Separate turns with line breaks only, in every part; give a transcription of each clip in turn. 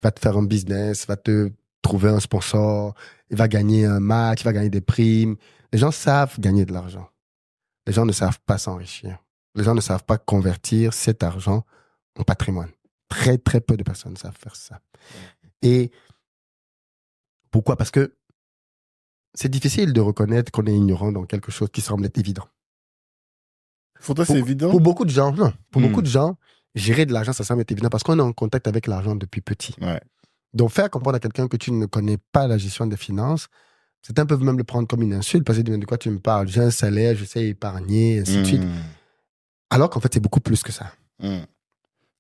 va te faire un business, va te trouver un sponsor, il va gagner un match, il va gagner des primes. Les gens savent gagner de l'argent. Les gens ne savent pas s'enrichir. Les gens ne savent pas convertir cet argent en patrimoine. Très, très peu de personnes savent faire ça. Et pourquoi? Parce que c'est difficile de reconnaître qu'on est ignorant dans quelque chose qui semble être évident.
Pour toi, c'est évident?
Pour beaucoup de gens, non. Pour beaucoup de gens, gérer de l'argent, ça semble être évident parce qu'on est en contact avec l'argent depuis petit.
Ouais.
Donc, faire comprendre à quelqu'un que tu ne connais pas la gestion des finances, certains peuvent même le prendre comme une insulte parce qu'ils disent de quoi tu me parles? J'ai un salaire, je sais épargner, ainsi de suite. Alors qu'en fait, c'est beaucoup plus que ça.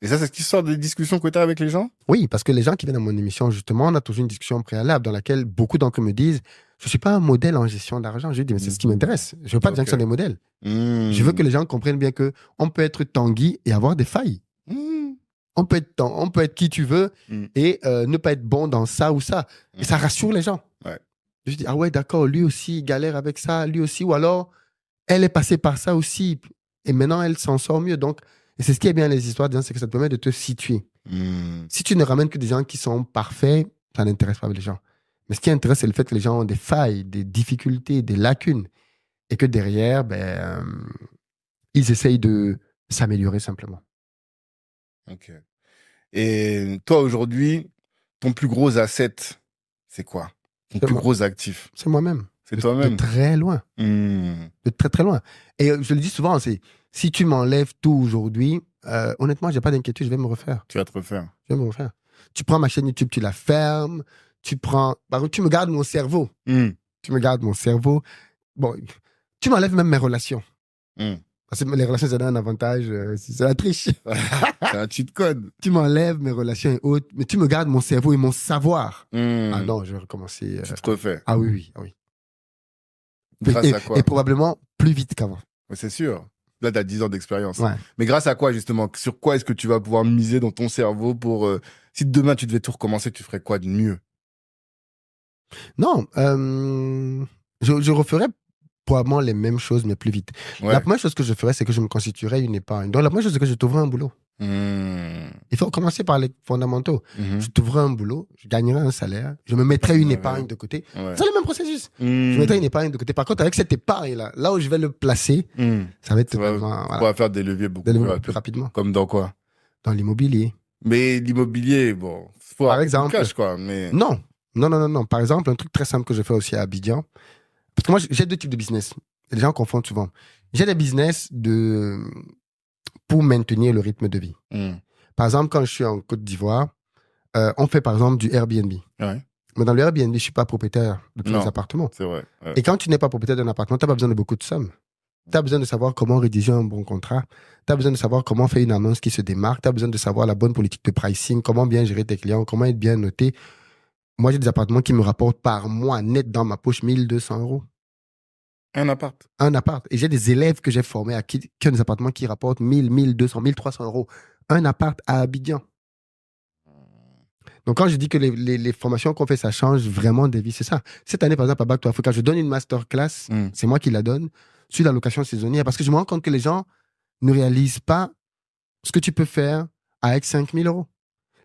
Et ça, c'est ce qui sort des discussions que tu as avec les gens?
Oui, parce que les gens qui viennent à mon émission, justement, on a toujours une discussion préalable dans laquelle beaucoup d'entre eux me disent je ne suis pas un modèle en gestion d'argent. Je dis mais c'est ce qui m'intéresse. Je ne veux pas des gens qui sont des modèles. Je veux que les gens comprennent bien qu'on peut être Tanguy et avoir des failles. On peut être qui tu veux et ne pas être bon dans ça ou ça. Et ça rassure les gens.
Ouais.
Je dis, ah ouais, d'accord, lui aussi, il galère avec ça, lui aussi. Ou alors, elle est passée par ça aussi. Et maintenant, elle s'en sort mieux. Donc, et c'est ce qui est bien les histoires, c'est que ça te permet de te situer. Si tu ne ramènes que des gens qui sont parfaits, ça n'intéresse pas les gens. Mais ce qui intéresse, c'est le fait que les gens ont des failles, des difficultés, des lacunes. Et que derrière, ils essayent de s'améliorer simplement.
Ok. Et toi, aujourd'hui, ton plus gros asset, c'est quoi? Ton plus gros actif?
C'est moi-même.
C'est toi-même?
De très loin. De très, très loin. Et je le dis souvent, c'est si tu m'enlèves tout aujourd'hui, honnêtement, j'ai pas d'inquiétude, je vais me refaire.
Tu vas te refaire?
Je vais me refaire. Tu prends ma chaîne YouTube, tu la fermes. Tu me gardes mon cerveau. Tu me gardes mon cerveau. Bon, tu m'enlèves même mes relations. Parce que les relations, ça donne un avantage, c'est la triche.
C'est un cheat code.
Tu m'enlèves mes relations et autres, mais tu me gardes mon cerveau et mon savoir. Ah non, je vais recommencer.
Tu te refais?
Ah oui, oui.
Grâce à quoi?
Et probablement plus vite qu'avant.
C'est sûr. Là, tu as 10 ans d'expérience.
Ouais.
Mais grâce à quoi, justement? Sur quoi est-ce que tu vas pouvoir miser dans ton cerveau pour... si demain, tu devais tout recommencer, tu ferais quoi de mieux?
Non, je referais probablement les mêmes choses, mais plus vite.
Ouais.
La première chose que je ferais, c'est que je me constituerais une épargne. Donc, la première chose, c'est que je trouverais un boulot. Il faut commencer par les fondamentaux. Je trouverai un boulot, je gagnerai un salaire, je me mettrai une épargne de côté.
Ouais.
C'est le même processus. Je mettrai une épargne de côté. Par contre, avec cette épargne-là, là où je vais le placer, ça va être vraiment...
On va faire des leviers beaucoup
plus rapidement.
Comme dans quoi?
Dans l'immobilier.
Mais l'immobilier, bon, faut
par exemple,
cash, quoi. Mais...
Non. Par exemple, un truc très simple que je fais aussi à Abidjan, parce que moi, j'ai deux types de business. Et les gens confondent souvent. J'ai des business pour maintenir le rythme de vie. Par exemple, quand je suis en Côte d'Ivoire, on fait par exemple du Airbnb.
Ouais.
Mais dans le Airbnb, je ne suis pas propriétaire de tous les appartements.
C'est vrai. Ouais.
Et quand tu n'es pas propriétaire d'un appartement, tu n'as pas besoin de beaucoup de sommes. Tu as besoin de savoir comment rédiger un bon contrat. Tu as besoin de savoir comment faire une annonce qui se démarque. Tu as besoin de savoir la bonne politique de pricing, comment bien gérer tes clients, comment être bien noté. Moi, j'ai des appartements qui me rapportent par mois net dans ma poche 1200 €.
Un appart.
Un appart. Et j'ai des élèves que j'ai formés qui ont des appartements qui rapportent 1000, 1200, 1300 €. Un appart à Abidjan. Donc, quand je dis que les formations qu'on fait, ça change vraiment des vies, c'est ça. Cette année, par exemple, à Back to Africa, je donne une masterclass, c'est moi qui la donne, sur la location saisonnière, parce que je me rends compte que les gens ne réalisent pas ce que tu peux faire avec 5000 €.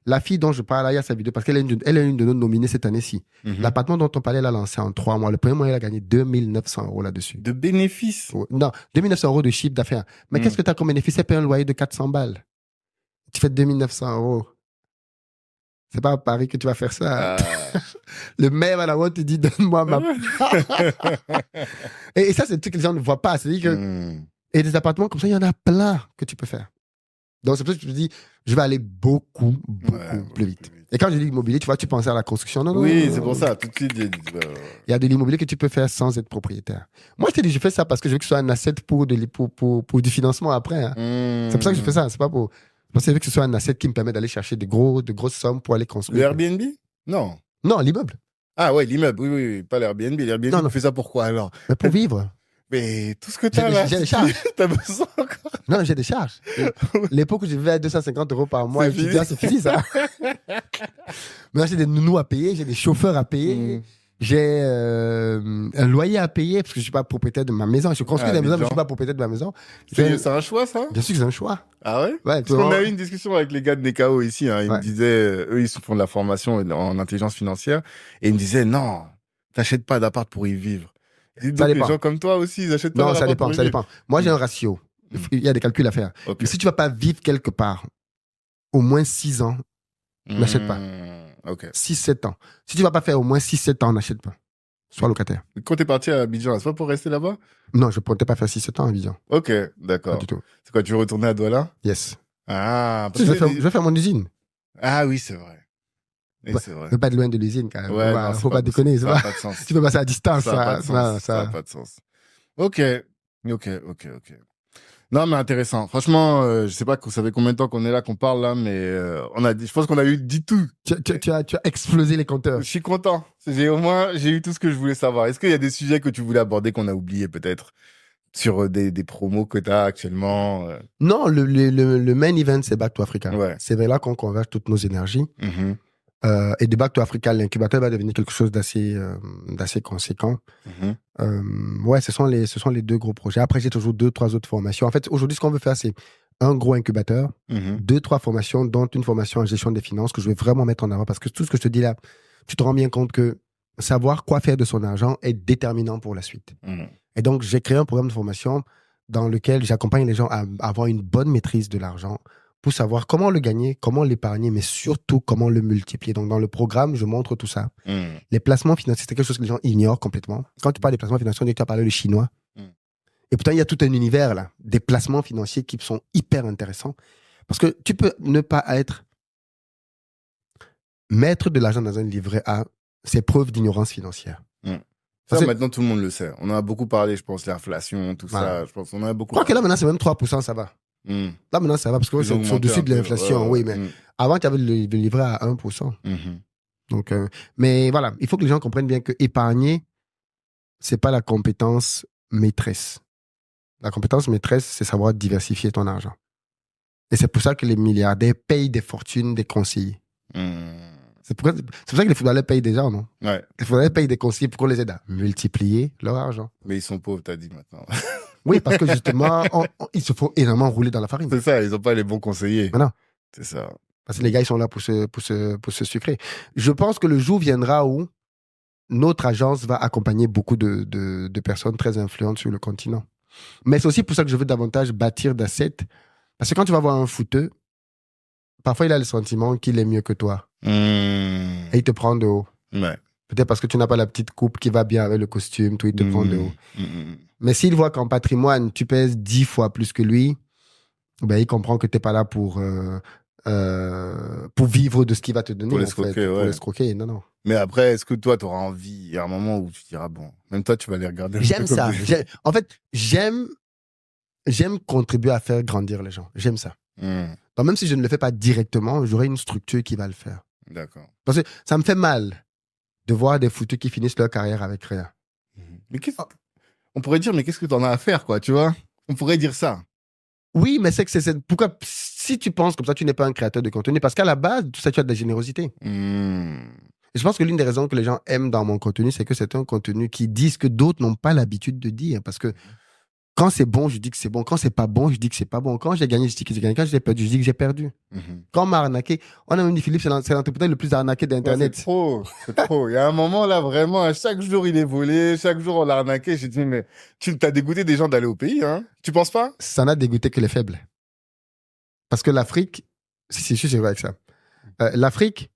La fille dont je parle là, il y a sa vidéo, parce qu'elle est une de nos nominées cette année-ci. L'appartement dont on parlait, elle a lancé en 3 mois. Le premier mois, elle a gagné 2900 € là-dessus.
De bénéfices?
Non, 2900 € de chiffre d'affaires. Mais qu'est-ce que tu as comme bénéfice? Elle paye un loyer de 400 balles. Tu fais 2900 €. C'est pas à Paris que tu vas faire ça. Le maire à la route te dit, donne-moi ma... et ça, c'est le truc que les gens ne voient pas. C'est-à-dire que... Et des appartements comme ça, il y en a plein que tu peux faire. Donc, c'est pour ça que je te dis, je vais aller beaucoup plus vite. Et quand je dis immobilier, tu vois, tu pensais à la construction. Non,
c'est pour ça. Tout de suite,
il y a de l'immobilier que tu peux faire sans être propriétaire. Moi, je te dis, je fais ça parce que je veux que ce soit un asset pour du financement après. Hein. C'est pour ça que je fais ça. C'est pas pour... Parce que je veux que ce soit un asset qui me permet d'aller chercher de grosses sommes pour aller construire.
Le Airbnb? Non.
Non, l'immeuble.
Ah ouais, l'immeuble. Oui. Pas l'Airbnb. L'Airbnb, on fait ça pourquoi alors?
Mais pour vivre.
Mais tout ce que tu as là,
j'ai des charges.
T'as besoin encore?
Non, j'ai des charges. L'époque où je vivais à 250 € par mois, c'est fini ça. Maintenant, j'ai des nounous à payer, j'ai des chauffeurs à payer, J'ai un loyer à payer parce que je suis pas propriétaire de ma maison. Je construis des maisons, mais je suis pas propriétaire de ma maison.
C'est un choix, ça?
Bien sûr que c'est un choix.
Ah ouais?
Ouais,
Parce qu'on a eu une discussion avec les gars de Nekao ici. Hein. Ils me disaient, eux, ils font de la formation en intelligence financière. Et ils me disaient, non, t'achètes pas d'appart pour y vivre. Et donc, les gens comme toi aussi, ils achètent pas d'appart pour y vivre.
Ça dépend. Moi, j'ai un ratio. Il y a des calculs à faire. Okay. Mais si tu vas pas vivre quelque part au moins 6 ans, n'achète pas.
Okay.
6-7 ans. Si tu vas pas faire au moins 6-7 ans, n'achète pas. Sois locataire.
Quand t'es parti à Abidjan, c'est pas pour rester là-bas?
Non, je ne comptais pas faire 6-7 ans à Abidjan.
Ok, d'accord. Pas du tout. C'est quoi, tu veux retourner à Douala?
Yes.
Ah,
parce que je vais faire mon usine.
Ah oui, c'est vrai. Oui, c'est vrai.
Mais pas de loin de l'usine, quand même.
Ouais,
faut pas déconner.
Ça n'a pas de sens.
Tu peux passer à distance.
Ça n'a pas de sens. Ok. Non, mais intéressant. Franchement, je sais pas, vous savez combien de temps qu'on est là, qu'on parle là, mais je pense qu'on a dit tout.
Tu as explosé les compteurs.
Je suis content. J'ai eu tout ce que je voulais savoir. Est-ce qu'il y a des sujets que tu voulais aborder qu'on a oubliés peut-être sur des promos que tu as actuellement?
Non, le main event, c'est Back to Africa.
Ouais.
C'est vers là qu'on converge toutes nos énergies. Et de Back to Africa, l'incubateur va devenir quelque chose d'assez conséquent. Ouais, ce sont les 2 gros projets. Après, j'ai toujours 2-3 autres formations. En fait, aujourd'hui, ce qu'on veut faire, c'est un gros incubateur, 2-3 formations, dont une formation en gestion des finances que je vais vraiment mettre en avant parce que tout ce que je te dis là, tu te rends bien compte que savoir quoi faire de son argent est déterminant pour la suite. Et donc, j'ai créé un programme de formation dans lequel j'accompagne les gens à avoir une bonne maîtrise de l'argent, pour savoir comment le gagner, comment l'épargner, mais surtout comment le multiplier. Donc, dans le programme, je montre tout ça. Les placements financiers, c'est quelque chose que les gens ignorent complètement. Quand tu parles des placements financiers, on dit que tu as parlé le chinois. Et pourtant, il y a tout un univers, là, des placements financiers qui sont hyper intéressants. Parce que tu peux ne pas être maître de l'argent dans un livret A, c'est preuve d'ignorance financière.
Ça, maintenant, tout le monde le sait. On en a beaucoup parlé, je pense, l'inflation, tout ça. Je pense qu'on en a beaucoup
parlé. Je crois que là, maintenant, c'est même 3%, ça va. Là, maintenant, ça va parce que c'est au-dessus de l'inflation. Oui, mais avant, tu avais le livret à 1%. Donc, mais voilà, il faut que les gens comprennent bien que épargner, c'est pas la compétence maîtresse. La compétence maîtresse, c'est savoir diversifier ton argent. Et c'est pour ça que les milliardaires payent des fortunes des conseillers. C'est pour ça que les footballeurs payent des gens, non?
Ouais.
Les footballeurs payent des conseillers pour qu'on les aide à multiplier leur argent.
Mais ils sont pauvres, t'as dit maintenant.
Oui, parce que justement, ils se font énormément rouler dans la farine.
C'est ça, ils n'ont pas les bons conseillers.
Mais non.
C'est ça.
Parce que les gars, ils sont là pour se sucrer. Je pense que le jour viendra où notre agence va accompagner beaucoup de personnes très influentes sur le continent. Mais c'est aussi pour ça que je veux davantage bâtir d'assets. Parce que quand tu vas voir un footeux, parfois il a le sentiment qu'il est mieux que toi. Et il te prend de haut.
Ouais.
Peut-être parce que tu n'as pas la petite coupe qui va bien avec le costume, tout, il te prend de haut. Mais s'il voit qu'en patrimoine, tu pèses 10 fois plus que lui, ben, il comprend que tu n'es pas là pour vivre de ce qu'il va te donner.
Pour l'escroquer,
Pour l'escroquer, non.
Mais après, est-ce que toi, tu auras envie, il y a un moment où tu diras, bon, même toi, tu vas les regarder.
J'aime ça. En fait, j'aime contribuer à faire grandir les gens. J'aime ça. Donc, même si je ne le fais pas directement, j'aurai une structure qui va le faire.
D'accord.
Parce que ça me fait mal de voir des footeux qui finissent leur carrière avec rien.
Mais on pourrait dire, mais qu'est-ce que tu en as à faire, quoi, tu vois? On pourrait dire ça.
Oui, mais pourquoi, si tu penses comme ça, tu n'es pas un créateur de contenu, parce qu'à la base, tout ça, tu as de la générosité. Et je pense que l'une des raisons que les gens aiment dans mon contenu, c'est que c'est un contenu qui dit ce que d'autres n'ont pas l'habitude de dire. Parce que quand c'est bon, je dis que c'est bon. Quand c'est pas bon, je dis que c'est pas bon. Quand j'ai gagné, je dis que j'ai gagné. Quand j'ai perdu, je dis que j'ai perdu. Quand on m'a arnaqué, on a même dit Philippe, c'est l'entrepreneur le plus arnaqué d'Internet.
Ouais, c'est trop. Il y a un moment là, vraiment, chaque jour il est volé, chaque jour on l'a arnaqué. J'ai dit, mais tu t'as dégoûté des gens d'aller au pays, hein? Tu penses pas?
Ça n'a dégoûté que les faibles. Parce que l'Afrique, si je suis vrai avec ça. L'Afrique,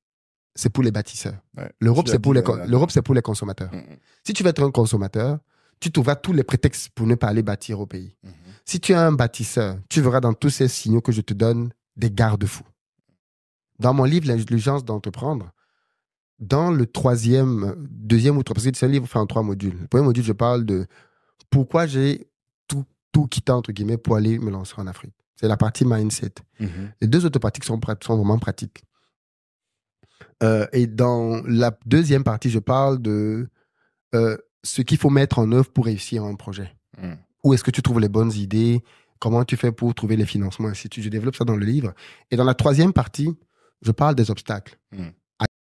c'est pour les bâtisseurs.
Ouais.
L'Europe, c'est pour les consommateurs. Si tu veux être un consommateur, tu trouveras tous les prétextes pour ne pas aller bâtir au pays. Si tu es un bâtisseur, tu verras dans tous ces signaux que je te donne des garde-fous. Dans mon livre, L'urgence d'entreprendre, dans le deuxième ou troisième, parce que c'est un livre fait en 3 modules. Le premier module, je parle de pourquoi j'ai tout quitté, entre guillemets, pour aller me lancer en Afrique. C'est la partie mindset. Les 2 autres parties sont vraiment pratiques. Et dans la deuxième partie, je parle de ce qu'il faut mettre en œuvre pour réussir un projet. Où est-ce que tu trouves les bonnes idées? Comment tu fais pour trouver les financements? Je développe ça dans le livre. Et dans la 3e partie, je parle des obstacles.